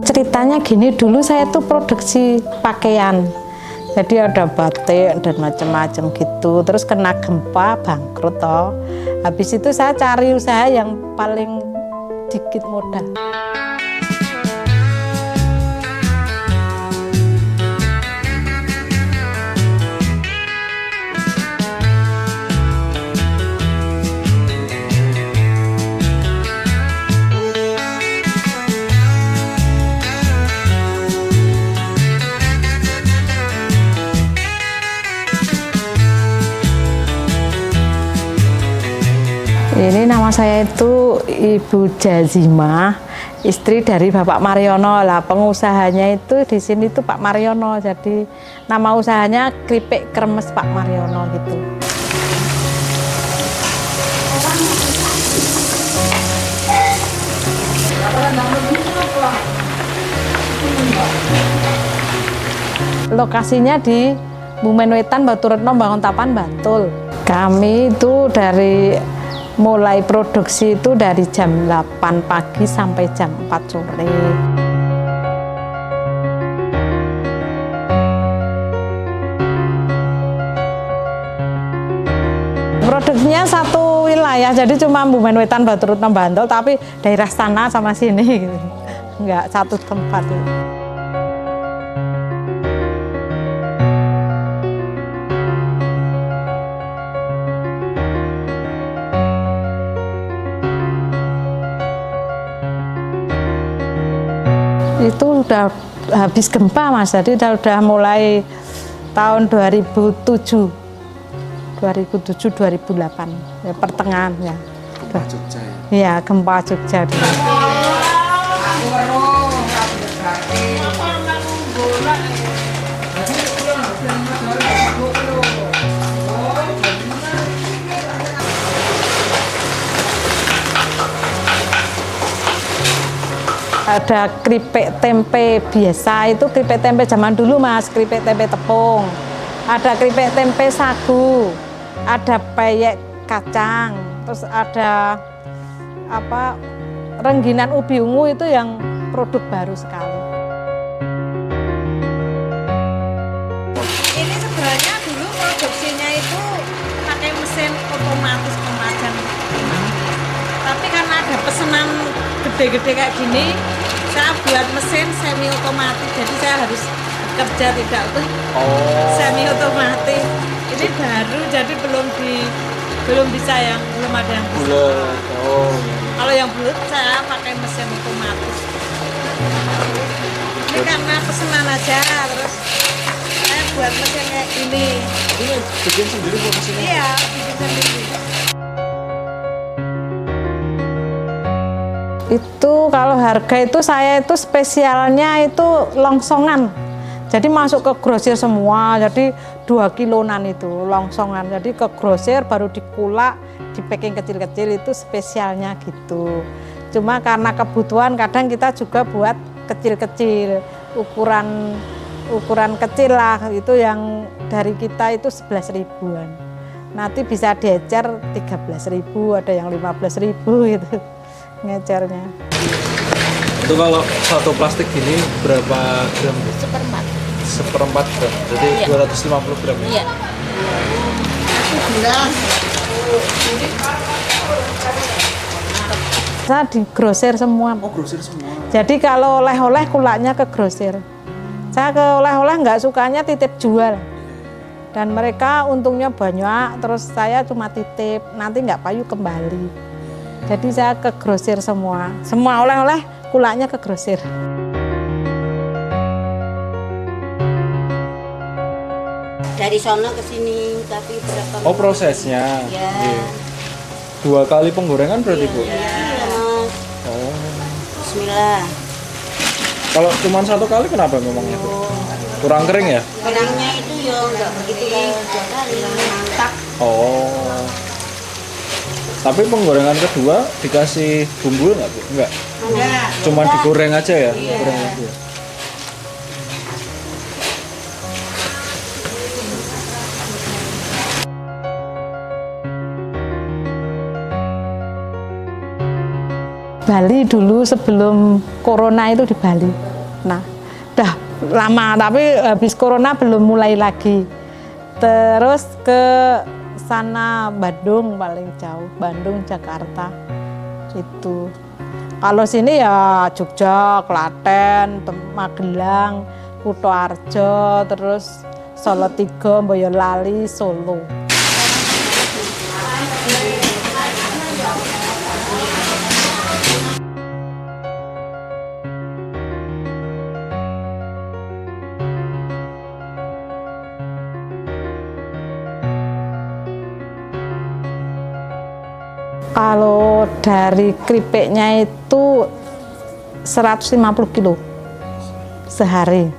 Ceritanya gini, dulu saya tuh produksi pakaian. Jadi ada batik dan macam-macam gitu. Terus kena gempa, bangkrut toh. Habis itu saya cari usaha yang paling dikit modal. Ini nama saya itu Ibu Jazimah, istri dari Bapak Mariono. Lah pengusahanya itu di sini tuh Pak Mariono. Jadi nama usahanya Keripik Kremes Pak Mariono gitu. Lokasinya di Bumen Wetan, Baturetno, Banguntapan, Bantul. Kami itu mulai produksi itu dari jam 8 pagi sampai jam 4 sore. Produksinya satu wilayah, jadi cuma Bumen Wetan, Baturetno, Bantul, tapi daerah sana sama sini gitu. Enggak satu tempat gitu. Itu udah habis gempa Mas, jadi udah mulai tahun 2007 2008 ya, pertengahan ya. Gempa Jogja ya? Iya, gempa Jogja dulu. Ada keripik tempe biasa, itu keripik tempe zaman dulu Mas, keripik tempe tepung. Ada keripik tempe sagu, ada peyek kacang, terus ada rengginan ubi ungu, itu yang produk baru sekali. Ini sebenarnya dulu produksinya itu pakai mesin otomatis pemajang. Tapi karena ada pesanan gede-gede kayak gini, saya buat mesin semi otomatis, jadi saya harus kerja tidak tuh semi otomatis. Ini baru, jadi belum bisa yang belum ada yang bisa. Kalau yang bulat saya pakai mesin otomatis. Ini karena pesanan aja, terus saya buat mesin kayak gini. Ini bikin sendiri buat mesinnya? Iya, bikin sendiri. Itu kalau harga itu saya itu spesialnya itu longsongan. Jadi masuk ke grosir semua, jadi 2 kiloan itu longsongan. Jadi ke grosir baru dikulak, di packing kecil-kecil, itu spesialnya gitu. Cuma karena kebutuhan kadang kita juga buat kecil-kecil, ukuran kecil lah, itu yang dari kita itu 11 ribuan. Nanti bisa diecer 13.000, ada yang 15.000 gitu. Ngecernya. Itu kalau satu plastik gini berapa gram? Seperempat gram, jadi iya. 250 gram ya? Iya. Saya di grosir semua. Oh, grosir semua. Jadi kalau oleh-oleh kulaknya ke grosir. Saya ke oleh-oleh nggak sukanya titip jual. Dan mereka untungnya banyak, terus saya cuma titip, nanti nggak payu kembali. Jadi saya ke grosir semua. Semua oleh-oleh kulaknya ke grosir. Dari sono ke sini, tapi berapa? Oh, prosesnya. Ya. Iya. 2 kali penggorengan berarti, Bu? Iya, Mas. Oh. Bismillah. Kalau cuma 1 kali kenapa memangnya itu? Kurang kering ya? Keringnya itu ya enggak begitu kayak 2 kali, mantap. Oh. Tapi penggorengan kedua dikasih bumbu nggak, Bu? Enggak? Enggak. Cuma digoreng aja ya? Iya. Goreng aja. Bali dulu sebelum corona itu di Bali. Nah, dah lama tapi habis corona belum mulai lagi. Terus ke sana Bandung paling jauh, Bandung, Jakarta itu. Kalau sini ya Jogja, Klaten, Magelang, Kutoarjo, terus Salatiga, Boyolali, Solo. Kalau dari keripiknya itu 150 kilo sehari.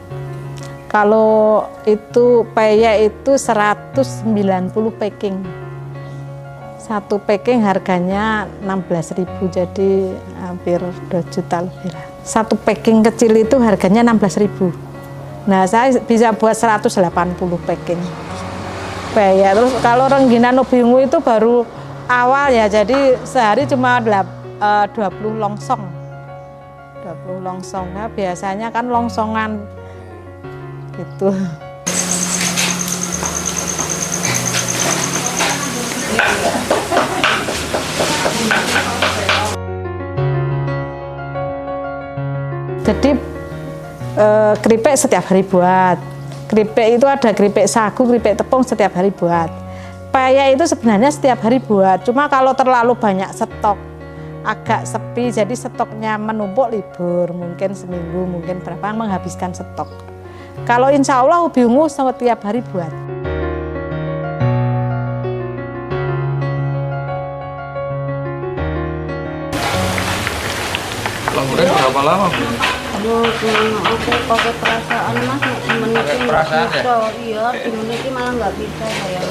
Kalau itu peyek itu 190 packing. Satu packing harganya 16.000, jadi hampir 2 juta lebih lah. Satu packing kecil itu harganya 16.000. Nah, saya bisa buat 180 packing peyek. Terus kalau rengginan ubi ungu itu baru awal ya, jadi sehari cuma 20 longsong. 20 longsong, ya biasanya kan longsongan gitu. Jadi keripik setiap hari buat. Keripik itu ada keripik sagu, keripik tepung setiap hari buat. Peyek itu sebenarnya setiap hari buat, cuma kalau terlalu banyak stok, agak sepi, jadi stoknya menumpuk libur, mungkin seminggu, mungkin berapa, menghabiskan stok. Kalau insya Allah ubi ungu setiap hari buat. Lampuran berapa lama Bu? Aku pakai perasaan Mas, temen itu nggak perasaan ya? bisa. Iya, temen itu malah nggak bisa saya.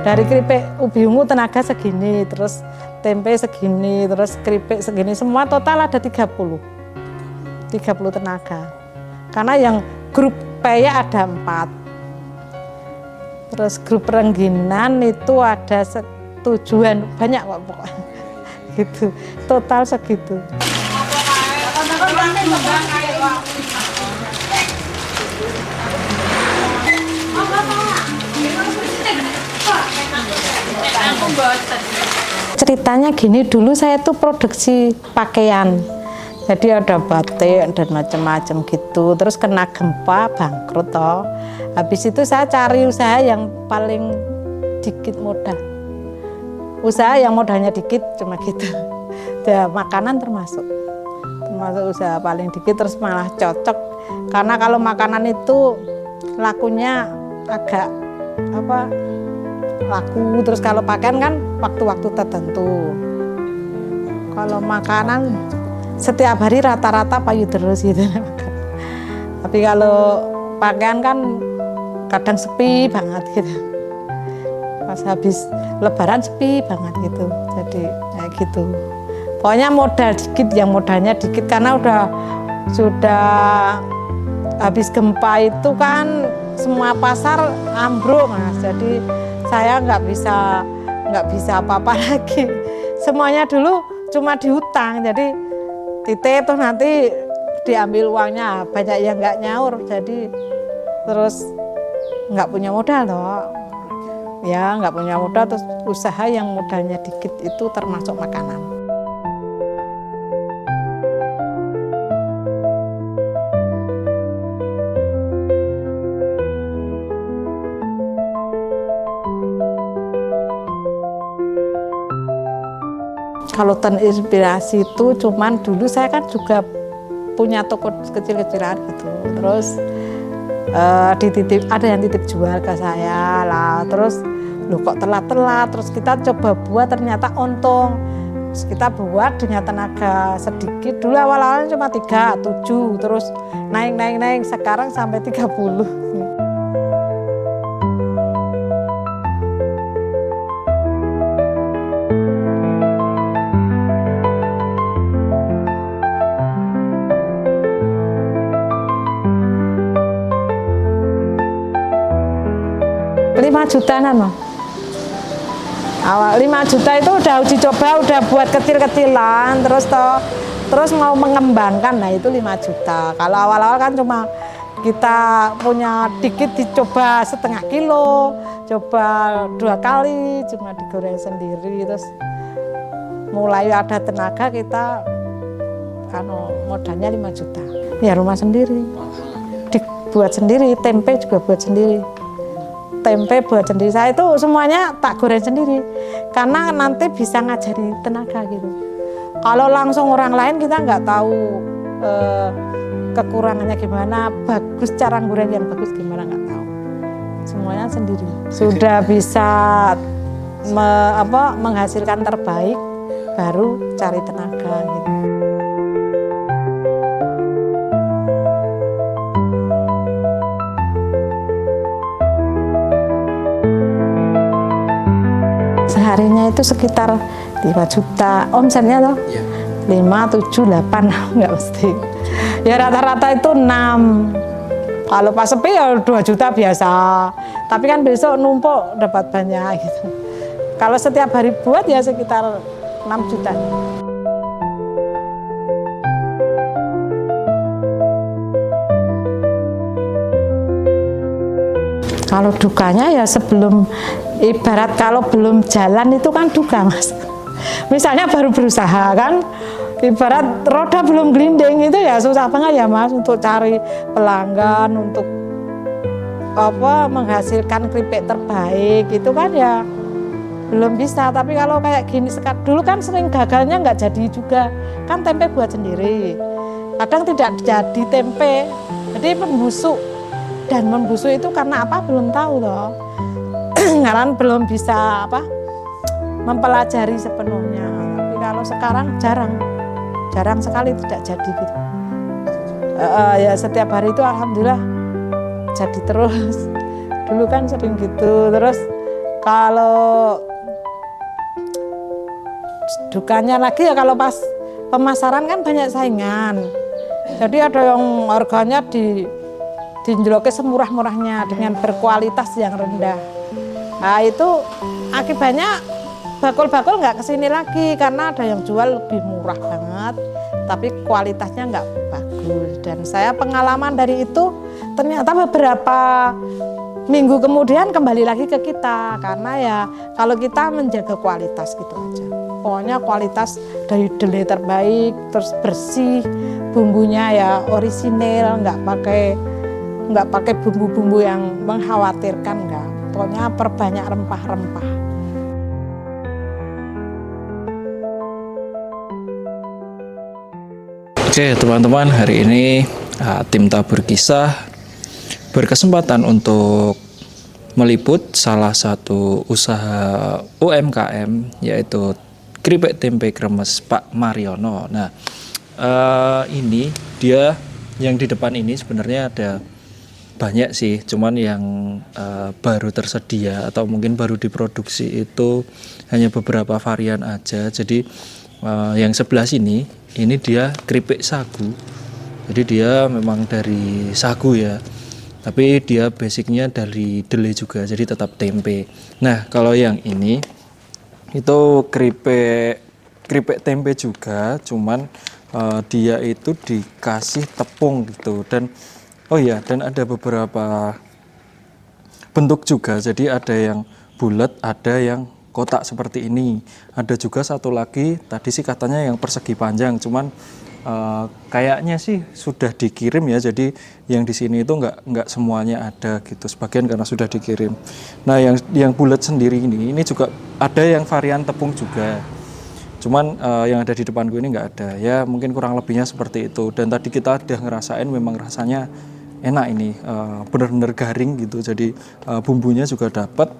Dari keripik ubi ungu tenaga segini, terus tempe segini, terus keripik segini, semua total ada 30 tenaga. Karena yang grup peyek ada 4. Terus grup rengginan itu ada 7-an, banyak kok pokoknya. Gitu. Total segitu. Ceritanya gini, dulu saya tuh produksi pakaian. Jadi ada batik dan macam-macam gitu. Terus kena gempa, bangkrut toh. Habis itu saya cari usaha yang paling dikit modal. Usaha yang modalnya dikit cuma gitu. Ya, makanan termasuk usaha paling dikit, terus malah cocok. Karena kalau makanan itu lakunya agak laku, terus kalau pakaian kan waktu-waktu tertentu. Kalau makanan setiap hari rata-rata payu terus gitu. Tapi kalau pakaian kan kadang sepi banget gitu. Pas habis lebaran sepi banget gitu. Jadi kayak gitu. Pokoknya modal dikit, yang modalnya dikit karena sudah habis gempa itu kan semua pasar ambruk Mas. Jadi saya nggak bisa apa-apa lagi. Semuanya dulu cuma dihutang, jadi titip tuh nanti diambil uangnya, banyak yang nggak nyaur, jadi terus nggak punya modal toh. Ya nggak punya modal, terus usaha yang modalnya dikit itu termasuk makanan. Kalau terinspirasi itu cuman dulu saya kan juga punya toko kecil-kecilan gitu. Terus ada yang titip jual ke saya lah. Terus loh kok telat-telat. Terus kita coba buat ternyata untung. Terus kita buat dengan tenaga sedikit. Dulu awal-awalnya cuma 3, 7. Terus naik. Sekarang sampai 30. Jutaan Awal 5 juta itu udah uji coba, udah buat kecil-kecilan, terus mau mengembangkan, nah itu 5 juta. Kalau awal-awal kan cuma kita punya dikit dicoba setengah kilo, coba 2 kali, cuma digoreng sendiri, terus mulai ada tenaga kita modalnya 5 juta. Ya rumah sendiri, dibuat sendiri, tempe juga buat sendiri. Tempe buat sendiri, saya itu semuanya tak goreng sendiri karena nanti bisa ngajari tenaga gitu. Kalau langsung orang lain kita nggak tahu kekurangannya gimana, bagus cara goreng yang bagus gimana nggak tahu. Semuanya sendiri. Sudah bisa menghasilkan terbaik, baru cari tenaga gitu. Seharinya itu sekitar 5 juta omsetnya toh. Iya. 5, 7, 8 nggak mesti. Ya rata-rata itu 6. Kalau pas sepi ya 2 juta biasa. Tapi kan besok numpuk dapat banyak gitu. Kalau setiap hari buat ya sekitar 6 juta. Kalau dukanya ya sebelum, ibarat kalau belum jalan itu kan duka Mas. Misalnya baru berusaha kan, ibarat roda belum gelinding itu ya susah banget ya Mas untuk cari pelanggan, untuk menghasilkan keripik terbaik itu kan ya belum bisa. Tapi kalau kayak gini dulu kan sering gagalnya nggak jadi juga, kan tempe buat sendiri. Kadang tidak jadi tempe, jadi membusuk. Dan membusuk itu karena apa belum tahu loh. Karena belum bisa mempelajari sepenuhnya. Tapi kalau sekarang jarang sekali tidak jadi gitu. Ya setiap hari itu alhamdulillah jadi terus. Dulu kan sering gitu. Terus kalau dukanya lagi ya kalau pas pemasaran kan banyak saingan. Jadi ada yang harganya dinjloke semurah-murahnya dengan berkualitas yang rendah. Nah itu akibatnya bakul-bakul nggak kesini lagi karena ada yang jual lebih murah banget, tapi kualitasnya nggak bagus. Dan saya pengalaman dari itu ternyata beberapa minggu kemudian kembali lagi ke kita karena ya kalau kita menjaga kualitas gitu aja. Pokoknya kualitas dari kedelai terbaik, terus bersih, bumbunya ya orisinil, nggak pakai bumbu-bumbu yang mengkhawatirkan, enggak. Pokoknya perbanyak rempah-rempah. Oke teman-teman, hari ini tim Tabur Kisah berkesempatan untuk meliput salah satu usaha UMKM yaitu keripik tempe kremes Pak Mariono. Nah ini dia yang di depan ini sebenarnya ada banyak sih, cuman yang baru tersedia atau mungkin baru diproduksi itu hanya beberapa varian aja. Jadi yang sebelah sini ini dia keripik sagu. Jadi dia memang dari sagu ya, tapi dia basicnya dari kedelai juga, jadi tetap tempe. Nah kalau yang ini itu keripik tempe juga, cuman dia itu dikasih tepung gitu. Dan dan ada beberapa bentuk juga, jadi ada yang bulat, ada yang kotak seperti ini, ada juga satu lagi tadi sih katanya yang persegi panjang, cuman kayaknya sih sudah dikirim ya, jadi yang di sini itu nggak semuanya ada gitu, sebagian karena sudah dikirim. Nah yang bulat sendiri ini juga ada yang varian tepung juga, cuman yang ada di depanku ini nggak ada ya, mungkin kurang lebihnya seperti itu. Dan tadi kita udah ngerasain memang rasanya enak ini, benar-benar garing gitu, jadi bumbunya juga dapat,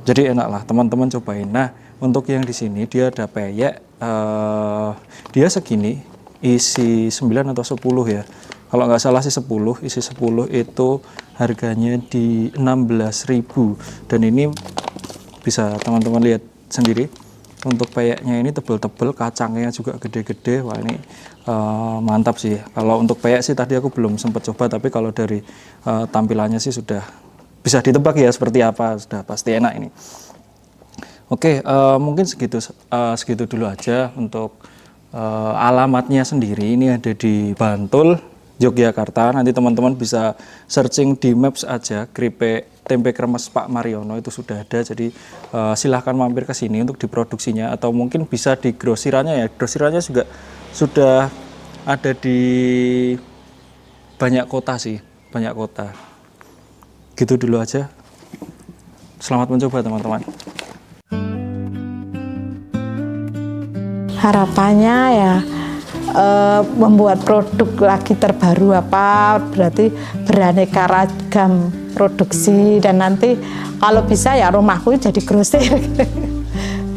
jadi enak lah, teman-teman cobain. Nah untuk yang di sini dia ada peyek, dia segini, isi 9 atau 10 ya, kalau nggak salah sih 10, isi 10 itu harganya di 16.000. Dan ini bisa teman-teman lihat sendiri, untuk peyeknya ini tebel-tebel, kacangnya juga gede-gede. Wah ini mantap sih. Kalau untuk peyek sih tadi aku belum sempat coba, tapi kalau dari tampilannya sih sudah bisa ditebak ya seperti apa, sudah pasti enak ini. Oke, mungkin segitu dulu aja untuk alamatnya sendiri. Ini ada di Bantul, Yogyakarta. Nanti teman-teman bisa searching di Maps aja, keripik tempe kremes Pak Mariono itu sudah ada. Jadi silahkan mampir ke sini untuk diproduksinya, atau mungkin bisa di grosirannya ya. Grosirannya juga sudah ada di banyak kota sih, banyak kota. Gitu dulu aja. Selamat mencoba teman-teman. Harapannya ya membuat produk lagi terbaru apa, berarti beraneka ragam produksi, dan nanti kalau bisa ya rumahku jadi grosir.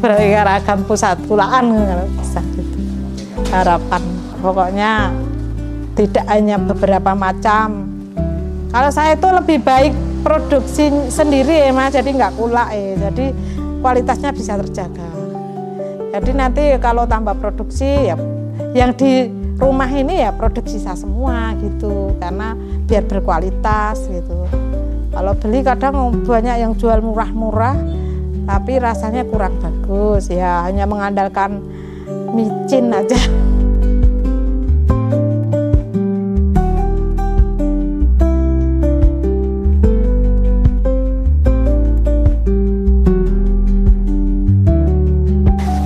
Beraneka ragam pusat kulaan kalau bisa gitu. Harapan pokoknya tidak hanya beberapa macam. Kalau saya itu lebih baik produksi sendiri ya Mas, jadi nggak kulak ya, jadi kualitasnya bisa terjaga. Jadi nanti kalau tambah produksi ya yang di rumah ini ya produksi saya semua gitu, karena biar berkualitas gitu. Kalau beli kadang banyak yang jual murah-murah tapi rasanya kurang bagus, ya hanya mengandalkan micin aja.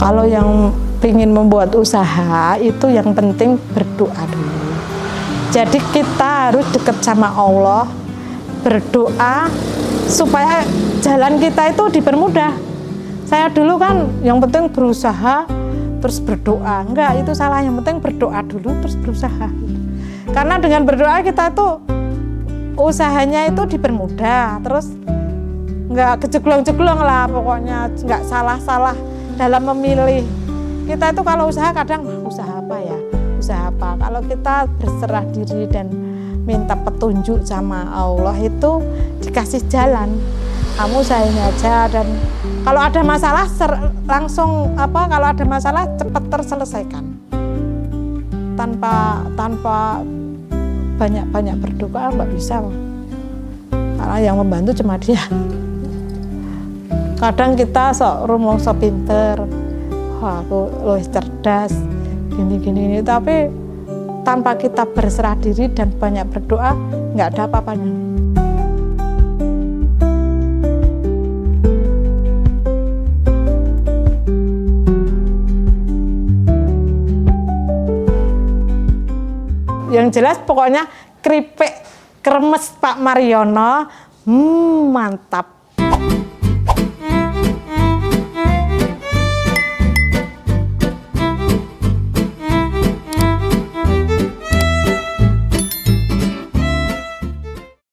Kalau yang ingin membuat usaha itu yang penting berdoa dulu. Jadi kita harus dekat sama Allah, berdoa supaya jalan kita itu dipermudah. Saya dulu kan yang penting berusaha terus berdoa. Enggak, itu salah. Yang penting berdoa dulu terus berusaha. Karena dengan berdoa kita itu usahanya itu dipermudah, terus enggak kejeglong-jeglong lah pokoknya, enggak salah-salah dalam memilih. Kita itu kalau usaha kadang usaha apa ya, usaha apa. Kalau kita berserah diri dan minta petunjuk sama Allah itu dikasih jalan. Kamu usahain aja, dan kalau ada masalah langsung kalau ada masalah cepat terselesaikan. Tanpa banyak berdoa nggak bisa. Karena yang membantu cuma Dia. Kadang kita sok rumongso pinter, wah aku luwih cerdas, gini, tapi tanpa kita berserah diri dan banyak berdoa, nggak ada apa-apanya. Yang jelas pokoknya keripik kremes Pak Mariono, mantap.